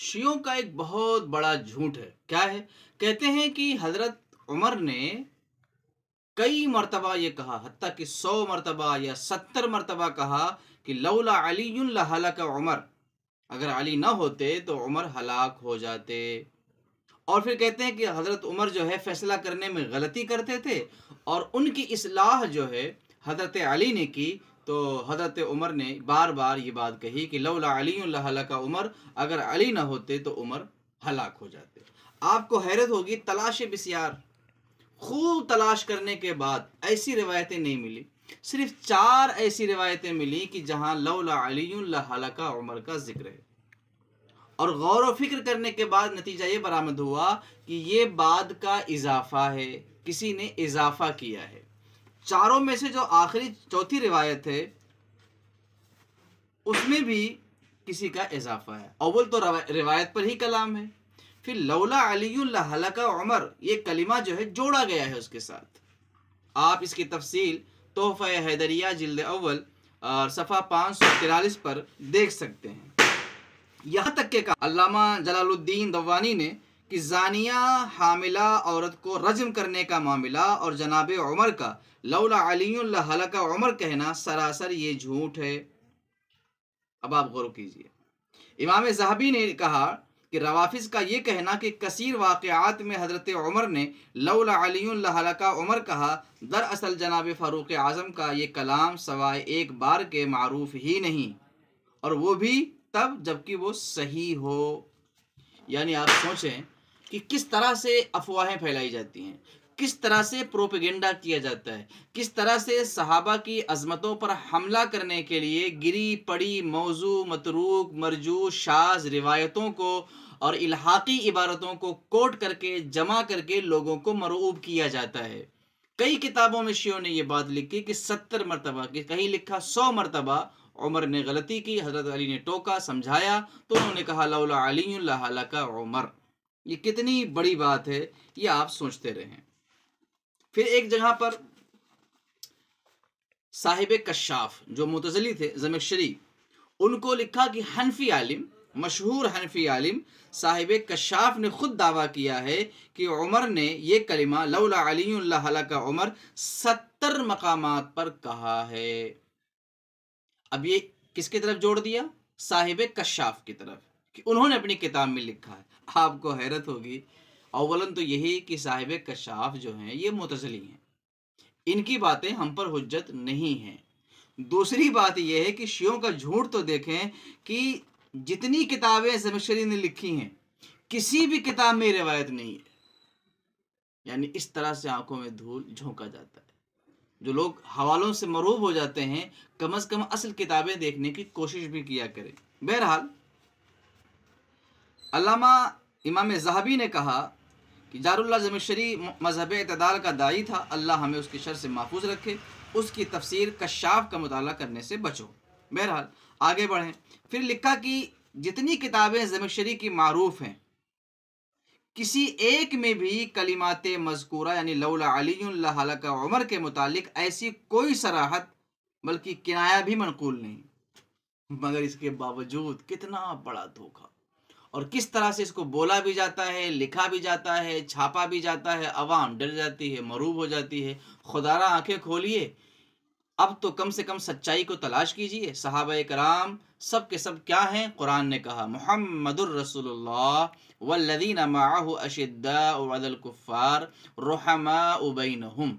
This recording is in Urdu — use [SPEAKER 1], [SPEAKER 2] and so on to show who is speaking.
[SPEAKER 1] شیعوں کا ایک بہت بڑا جھوٹ ہے، کیا ہے؟ کہتے ہیں کہ حضرت عمر نے کئی مرتبہ یہ کہا، حتیٰ کہ 100 مرتبہ یا 70 مرتبہ کہا کہ لولا علی لہلک عمر، اگر علی نہ ہوتے تو عمر ہلاک ہو جاتے۔ اور پھر کہتے ہیں کہ حضرت عمر جو ہے فیصلہ کرنے میں غلطی کرتے تھے، اور ان کی اصلاح جو ہے حضرت علی نے کی، تو حضرت عمر نے بار بار یہ بات کہی کہ لولا علی لہلک عمر، اگر علی نہ ہوتے تو عمر ہلاک ہو جاتے۔ آپ کو حیرت ہوگی، تلاش بسیار، خوب تلاش کرنے کے بعد ایسی روایتیں نہیں ملی، صرف 4 ایسی روایتیں ملی کہ جہاں لولا علی لہلک عمر کا ذکر ہے۔ اور غور و فکر کرنے کے بعد نتیجہ یہ برآمد ہوا کہ یہ بعد کا اضافہ ہے، کسی نے اضافہ کیا ہے۔ چاروں میں سے جو آخری چوتھی روایت ہے اس میں بھی کسی کا اضافہ ہے، اول تو روایت پر ہی کلام ہے، پھر لولا علی لہلک عمر یہ کلمہ جو ہے جوڑا گیا ہے اس کے ساتھ۔ آپ اس کی تفصیل تحفہ حیدریہ جلد اول اور صفحہ 543 پر دیکھ سکتے ہیں۔ یہاں تک کہ علامہ جلال الدین دوانی نے کہ زانیہ حاملہ عورت کو رجم کرنے کا معاملہ اور جناب عمر کا لولا علی لہلک عمر کہنا سراسر یہ جھوٹ ہے۔ اب آپ غور کیجئے، امام ذہبی نے کہا کہ روافظ کا یہ کہنا کہ کثیر واقعات میں حضرت عمر نے لولا علی لہلک عمر کہا، دراصل جناب فاروق اعظم کا یہ کلام سوائے ایک بار کے معروف ہی نہیں، اور وہ بھی تب جبکہ وہ صحیح ہو۔ یعنی آپ سوچیں کہ کس طرح سے افواہیں پھیلائی جاتی ہیں، کس طرح سے پروپیگنڈا کیا جاتا ہے، کس طرح سے صحابہ کی عظمتوں پر حملہ کرنے کے لیے گری پڑی موضوع، متروک، مرجوع، شاذ روایتوں کو اور الحاقی عبارتوں کو کوٹ کر کے جمع کر کے لوگوں کو مرعوب کیا جاتا ہے۔ کئی کتابوں میں شیعوں نے یہ بات لکھی کہ 70 مرتبہ، کہ کہیں لکھا 100 مرتبہ عمر نے غلطی کی، حضرت علی نے ٹوکا، سمجھایا، تو انہوں نے کہا لولا علی لہلک عمر۔ یہ کتنی بڑی بات ہے، یہ آپ سوچتے رہیں۔ پھر ایک جگہ پر صاحب کشاف جو معتزلی تھے، زمخشری، ان کو لکھا کہ حنفی عالم، مشہور حنفی عالم صاحب کشاف نے خود دعویٰ کیا ہے کہ عمر نے یہ کلمہ لولا علی لہلک عمر 70 مقامات پر کہا ہے۔ اب یہ کس کی طرف جوڑ دیا؟ صاحب کشاف کی طرف، کہ انہوں نے اپنی کتاب میں لکھا ہے۔ آپ کو حیرت ہوگی، اولاً تو یہی کہ صاحب کشاف جو ہیں یہ معتزلی ہیں، ان کی باتیں ہم پر حجت نہیں ہیں۔ دوسری بات یہ ہے کہ شیعوں کا جھوٹ تو دیکھیں کہ جتنی کتابیں زمخشری نے لکھی ہیں کسی بھی کتاب میں روایت نہیں ہے۔ یعنی اس طرح سے آنکھوں میں دھول جھونکا جاتا ہے۔ جو لوگ حوالوں سے مرعوب ہو جاتے ہیں کم از کم اصل کتابیں دیکھنے کی کوشش بھی کیا کریں۔ بہرحال علامہ امام ذہبی نے کہا کہ جار اللہ زمخشری مذہب اعتدال کا داعی تھا، اللہ ہمیں اس کی شر سے محفوظ رکھے، اس کی تفسیر کشاف کا مطالعہ کرنے سے بچو۔ بہرحال آگے بڑھیں، پھر لکھا کہ جتنی کتابیں زمخشری کی معروف ہیں کسی ایک میں بھی کلمات مذکورہ یعنی لولا علی لہلک عمر کے متعلق ایسی کوئی صراحت بلکہ کنایہ بھی منقول نہیں، مگر اس کے باوجود کتنا بڑا دھوکہ، اور کس طرح سے اس کو بولا بھی جاتا ہے، لکھا بھی جاتا ہے، چھاپا بھی جاتا ہے، عوام ڈر جاتی ہے، مرعوب ہو جاتی ہے۔ خدا را آنکھیں کھولیے، اب تو کم سے کم سچائی کو تلاش کیجئے۔ صحابہ کرام سب کے سب کیا ہیں؟ قرآن نے کہا محمد الرسول اللہ والذین معہ اشداء علی الکفار رحماء بینہم،